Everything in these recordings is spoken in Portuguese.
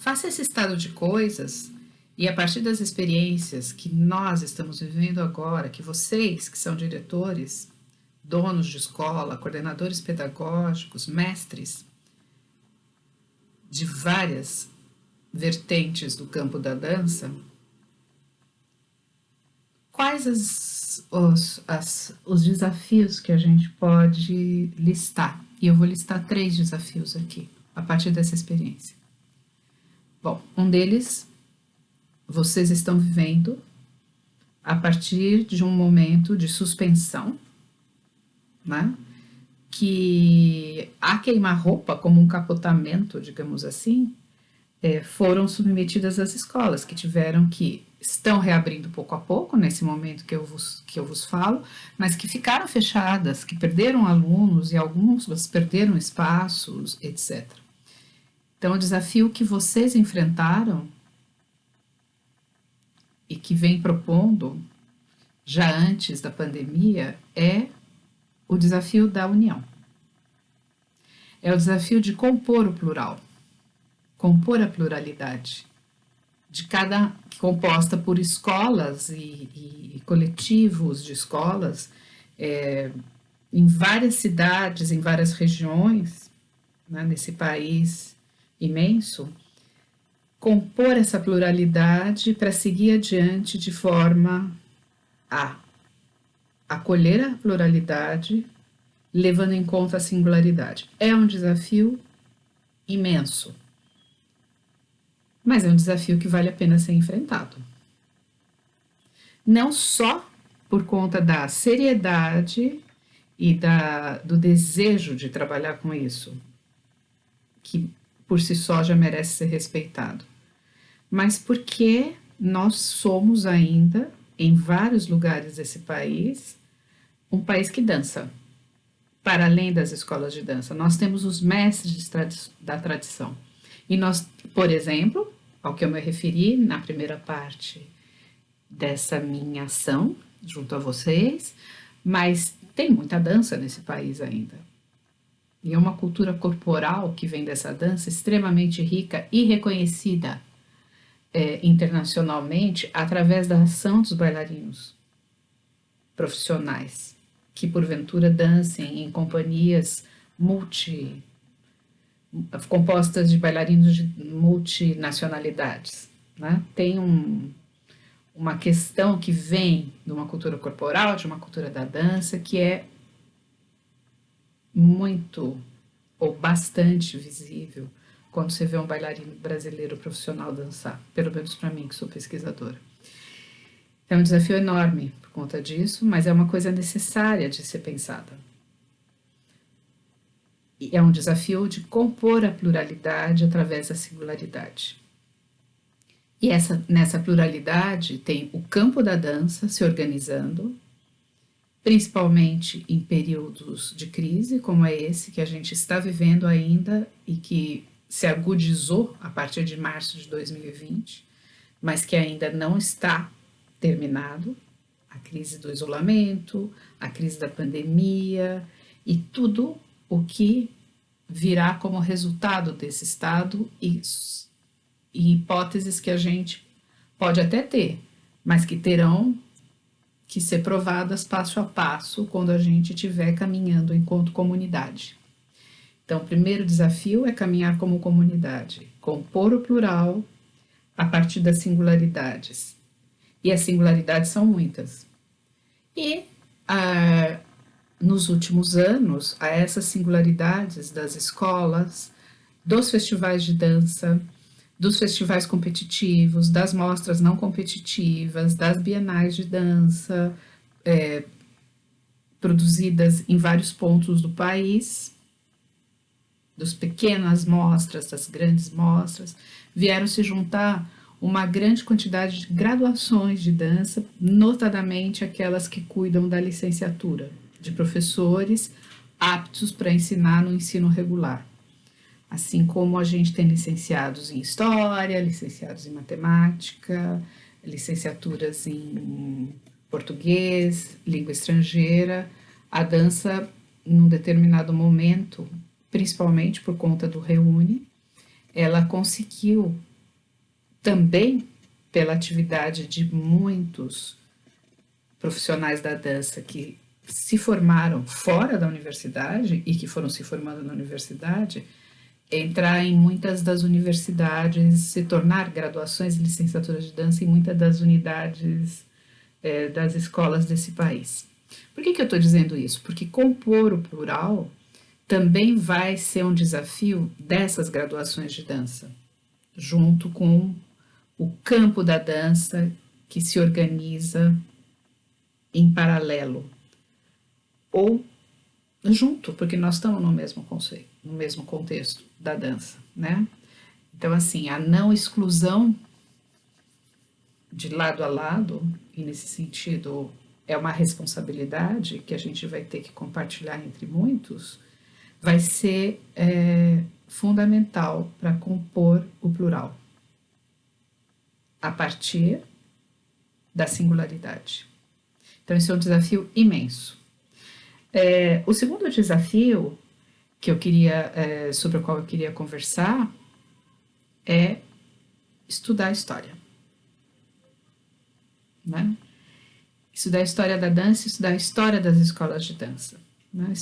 Faça esse estado de coisas e a partir das experiências que nós estamos vivendo agora, que vocês, que são diretores, donos de escola, coordenadores pedagógicos, mestres de várias vertentes do campo da dança, quais os desafios que a gente pode listar? E eu vou listar 3 desafios aqui, a partir dessa experiência. Bom, um deles vocês estão vivendo a partir de um momento de suspensão, né? Que a queima-roupa, como um capotamento, digamos assim, foram submetidas às escolas, que estão reabrindo pouco a pouco, nesse momento que eu vos falo, mas que ficaram fechadas, que perderam alunos e alguns perderam espaços, etc. Então, o desafio que vocês enfrentaram e que vem propondo já antes da pandemia é o desafio da união. É o desafio de compor o plural, compor a pluralidade, composta por escolas e coletivos de escolas em várias cidades, em várias regiões, né, nesse país imenso, compor essa pluralidade para seguir adiante de forma a acolher a pluralidade, levando em conta a singularidade. É um desafio imenso, mas é um desafio que vale a pena ser enfrentado. Não só por conta da seriedade e do desejo de trabalhar com isso, que por si só já merece ser respeitado, mas porque nós somos ainda, em vários lugares desse país, um país que dança. Para além das escolas de dança, nós temos os mestres da tradição. E nós, por exemplo, ao que eu me referi na primeira parte dessa minha ação, junto a vocês, mas tem muita dança nesse país ainda. E é uma cultura corporal que vem dessa dança extremamente rica e reconhecida internacionalmente através da ação dos bailarinos profissionais, que porventura dancem em companhias compostas de bailarinos de multinacionalidades, né? Tem uma questão que vem de uma cultura corporal, de uma cultura da dança, que é muito ou bastante visível quando você vê um bailarino brasileiro profissional dançar, pelo menos para mim, que sou pesquisadora. É um desafio enorme por conta disso, mas é uma coisa necessária de ser pensada. E é um desafio de compor a pluralidade através da singularidade. E nessa pluralidade tem o campo da dança se organizando, principalmente em períodos de crise, como é esse que a gente está vivendo ainda e que se agudizou a partir de março de 2020, mas que ainda não está terminado, a crise do isolamento, a crise da pandemia e tudo o que virá como resultado desse estado e hipóteses que a gente pode até ter, mas que terão que ser provadas passo a passo quando a gente estiver caminhando enquanto comunidade. Então, o primeiro desafio é caminhar como comunidade, compor o plural a partir das singularidades. E as singularidades são muitas. E nos últimos anos, a essas singularidades das escolas, dos festivais de dança, dos festivais competitivos, das mostras não competitivas, das bienais de dança, produzidas em vários pontos do país, das pequenas mostras, das grandes mostras, vieram se juntar uma grande quantidade de graduações de dança, notadamente aquelas que cuidam da licenciatura, de professores aptos para ensinar no ensino regular. Assim como a gente tem licenciados em História, licenciados em Matemática, licenciaturas em Português, Língua Estrangeira, a dança, num determinado momento, principalmente por conta do Reúne, ela conseguiu também pela atividade de muitos profissionais da dança que se formaram fora da universidade e que foram se formando na universidade, entrar em muitas das universidades, se tornar graduações e licenciaturas de dança em muitas das unidades das escolas desse país. Por que eu estou dizendo isso? Porque compor o plural também vai ser um desafio dessas graduações de dança, junto com o campo da dança que se organiza em paralelo ou junto, porque nós estamos no mesmo conceito, no mesmo contexto da dança, né? Então, assim, a não exclusão de lado a lado, e nesse sentido é uma responsabilidade que a gente vai ter que compartilhar entre muitos, vai ser fundamental para compor o plural, a partir da singularidade. Então, esse é um desafio imenso. O segundo desafio que eu queria, sobre o qual eu queria conversar é estudar a história. Né? Estudar a história da dança, estudar a história das escolas de dança. Né?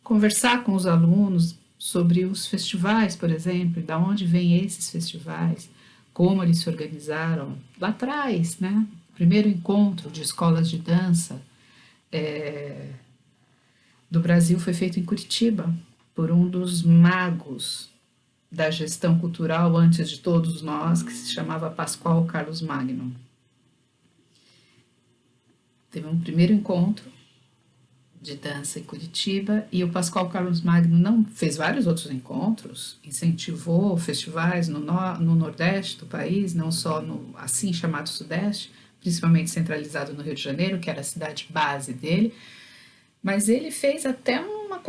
Conversar com os alunos sobre os festivais, por exemplo, de onde vêm esses festivais, como eles se organizaram lá atrás, né? O primeiro encontro de escolas de dança do Brasil foi feito em Curitiba, por um dos magos da gestão cultural antes de todos nós, que se chamava Pascoal Carlos Magno. Teve um primeiro encontro de dança em Curitiba e o Pascoal Carlos Magno não fez vários outros encontros, incentivou festivais no Nordeste do país, não só no assim chamado Sudeste, principalmente centralizado no Rio de Janeiro, que era a cidade base dele, mas ele fez até uma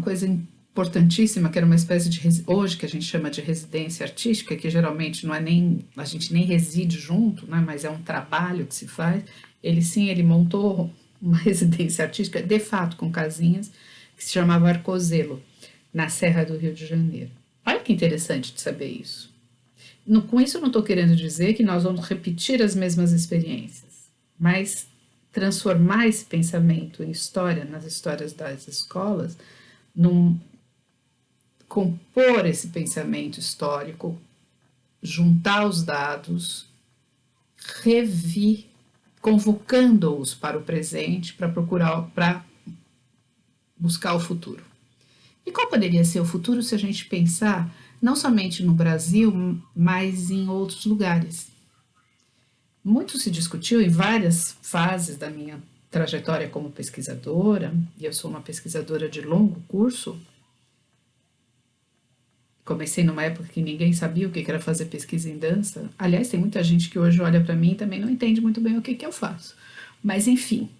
coisa importantíssima, que era uma espécie de, hoje que a gente chama de residência artística, que geralmente não é nem, a gente nem reside junto, né, mas é um trabalho que se faz. Ele montou uma residência artística, de fato, com casinhas, que se chamava Arcozelo, na Serra do Rio de Janeiro. Olha que interessante de saber isso. Com isso eu não estou querendo dizer que nós vamos repetir as mesmas experiências, mas transformar esse pensamento em história, nas histórias das escolas, compor esse pensamento histórico, juntar os dados, convocando-os para o presente, para buscar o futuro. E qual poderia ser o futuro se a gente pensar não somente no Brasil, mas em outros lugares? Muito se discutiu em várias fases da minha trajetória como pesquisadora, e eu sou uma pesquisadora de longo curso. Comecei numa época que ninguém sabia o que era fazer pesquisa em dança. Aliás, tem muita gente que hoje olha para mim e também não entende muito bem o que eu faço. Mas, enfim,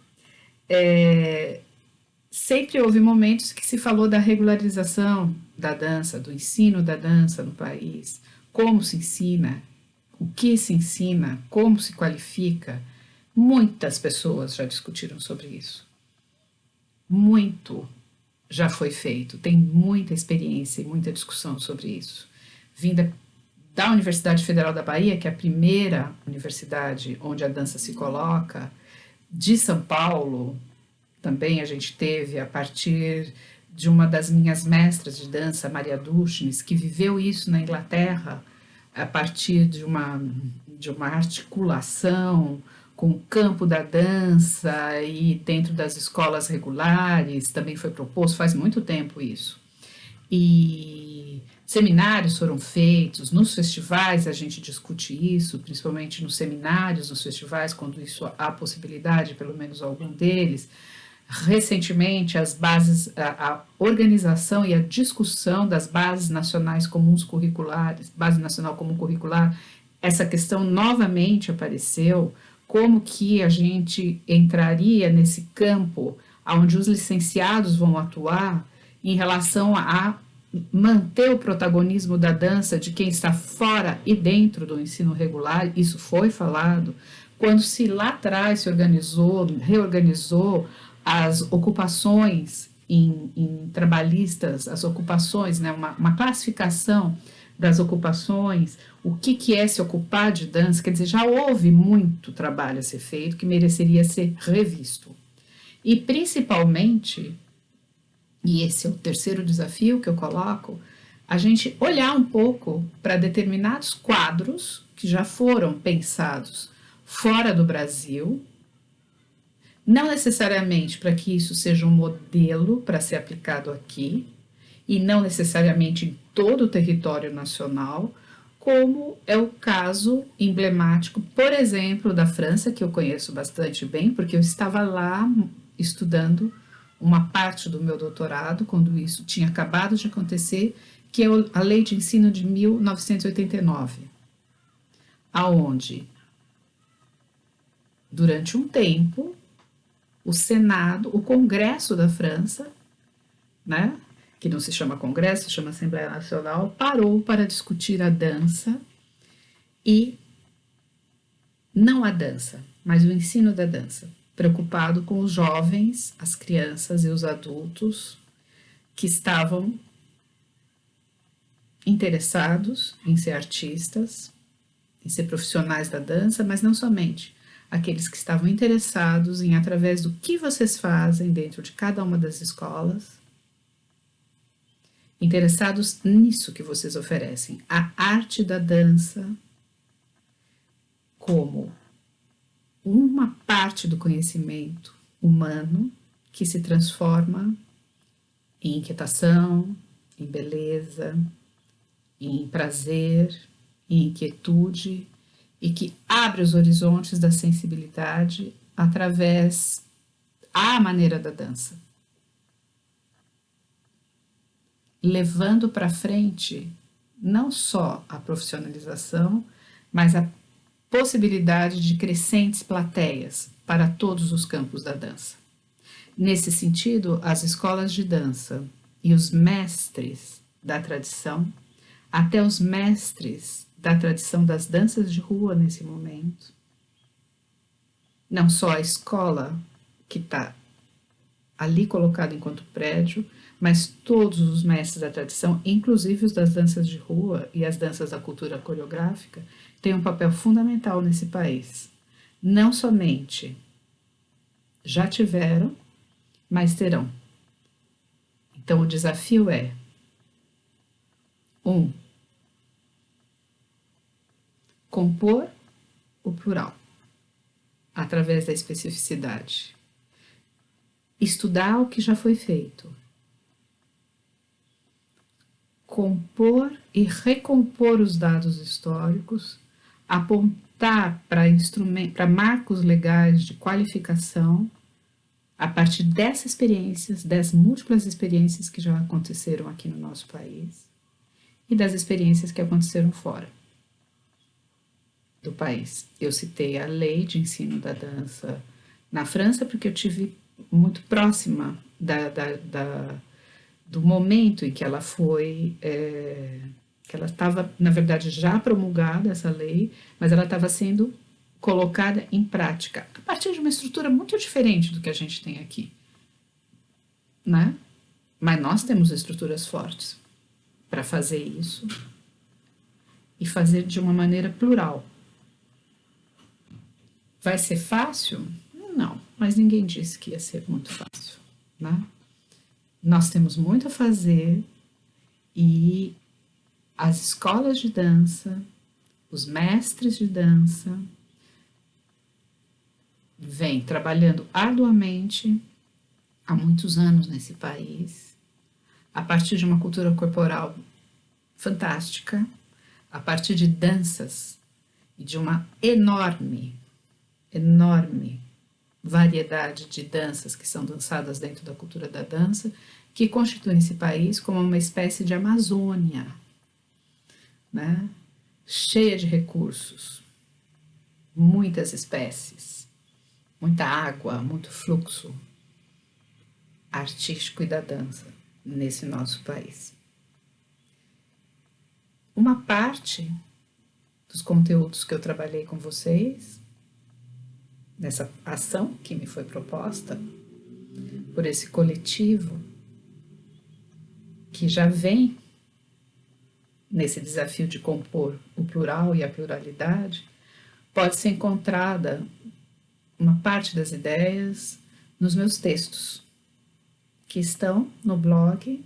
sempre houve momentos que se falou da regularização da dança, do ensino da dança no país, como se ensina, o que se ensina, como se qualifica. Muitas pessoas já discutiram sobre isso. Muito já foi feito, tem muita experiência e muita discussão sobre isso. Vinda da Universidade Federal da Bahia, que é a primeira universidade onde a dança se coloca, de São Paulo, também a gente teve, a partir de uma das minhas mestras de dança, Maria Dushnis, que viveu isso na Inglaterra, a partir de uma articulação com o campo da dança e dentro das escolas regulares, também foi proposto, faz muito tempo isso. E seminários foram feitos, nos festivais a gente discute isso, principalmente nos seminários, nos festivais, quando isso há possibilidade, pelo menos algum deles. Recentemente, a organização e a discussão das bases nacionais comuns curriculares, base nacional comum curricular, essa questão novamente apareceu, como que a gente entraria nesse campo onde os licenciados vão atuar em relação a manter o protagonismo da dança de quem está fora e dentro do ensino regular. Isso foi falado quando se lá atrás se reorganizou as ocupações em trabalhistas, as ocupações, né, uma classificação das ocupações, o que é se ocupar de dança, quer dizer, já houve muito trabalho a ser feito que mereceria ser revisto. E principalmente, e esse é o terceiro desafio que eu coloco, a gente olhar um pouco para determinados quadros que já foram pensados fora do Brasil, não necessariamente para que isso seja um modelo para ser aplicado aqui, e não necessariamente em todo o território nacional, como é o caso emblemático, por exemplo, da França, que eu conheço bastante bem, porque eu estava lá estudando uma parte do meu doutorado, quando isso tinha acabado de acontecer, que é a Lei de Ensino de 1989, aonde, durante um tempo, o Senado, o Congresso da França, né, que não se chama Congresso, se chama Assembleia Nacional, parou para discutir a dança e não a dança, mas o ensino da dança, preocupado com os jovens, as crianças e os adultos que estavam interessados em ser artistas, em ser profissionais da dança, mas não somente. Aqueles que estavam interessados em, através do que vocês fazem dentro de cada uma das escolas, interessados nisso que vocês oferecem, a arte da dança como uma parte do conhecimento humano que se transforma em inquietação, em beleza, em prazer, em inquietude e que abre os horizontes da sensibilidade através à maneira da dança, levando para frente não só a profissionalização, mas a possibilidade de crescentes plateias para todos os campos da dança. Nesse sentido, as escolas de dança e os mestres da tradição, até os mestres da tradição das danças de rua nesse momento, não só a escola que está ali colocada enquanto prédio, mas todos os mestres da tradição, inclusive os das danças de rua e as danças da cultura coreográfica, têm um papel fundamental nesse país. Não somente já tiveram, mas terão. Então, o desafio é: 1. Compor o plural, através da especificidade. Estudar o que já foi feito. Compor e recompor os dados históricos, apontar para marcos legais de qualificação a partir dessas experiências, das múltiplas experiências que já aconteceram aqui no nosso país e das experiências que aconteceram fora do país. Eu citei a lei de ensino da dança na França porque eu tive muito próxima do momento em que ela foi, que ela estava, na verdade, já promulgada essa lei, mas ela estava sendo colocada em prática a partir de uma estrutura muito diferente do que a gente tem aqui, né? Mas nós temos estruturas fortes para fazer isso e fazer de uma maneira plural. Vai ser fácil? Não, mas ninguém disse que ia ser muito fácil, né? Nós temos muito a fazer e as escolas de dança, os mestres de dança, vêm trabalhando arduamente há muitos anos nesse país, a partir de uma cultura corporal fantástica, a partir de danças e de uma enorme variedade de danças que são dançadas dentro da cultura da dança, que constituem esse país como uma espécie de Amazônia, né? Cheia de recursos, muitas espécies, muita água, muito fluxo artístico e da dança nesse nosso país. Uma parte dos conteúdos que eu trabalhei com vocês, nessa ação que me foi proposta por esse coletivo, que já vem, nesse desafio de compor o plural e a pluralidade, pode ser encontrada uma parte das ideias nos meus textos, que estão no blog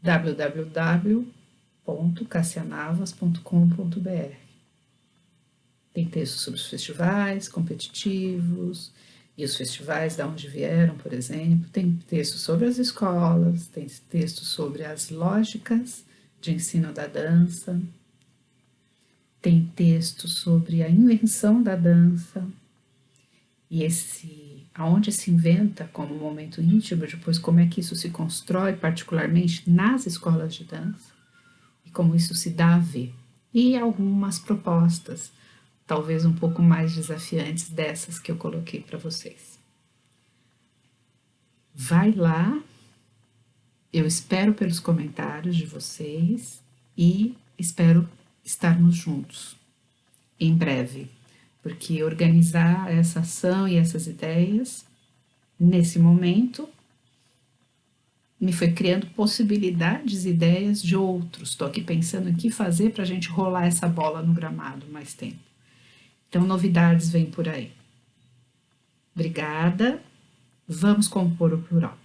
www.cassianavas.com.br. Tem textos sobre os festivais competitivos e os festivais de onde vieram, por exemplo. Tem textos sobre as escolas, tem textos sobre as lógicas de ensino da dança, tem textos sobre a invenção da dança e aonde se inventa como momento íntimo, depois como é que isso se constrói, particularmente nas escolas de dança, e como isso se dá a ver. E algumas propostas, talvez um pouco mais desafiantes dessas que eu coloquei para vocês. Vai lá, eu espero pelos comentários de vocês e espero estarmos juntos em breve, porque organizar essa ação e essas ideias nesse momento me foi criando possibilidades, ideias de outros. Estou aqui pensando em que fazer para a gente rolar essa bola no gramado mais tempo. Então, novidades vêm por aí. Obrigada. Vamos compor o plural.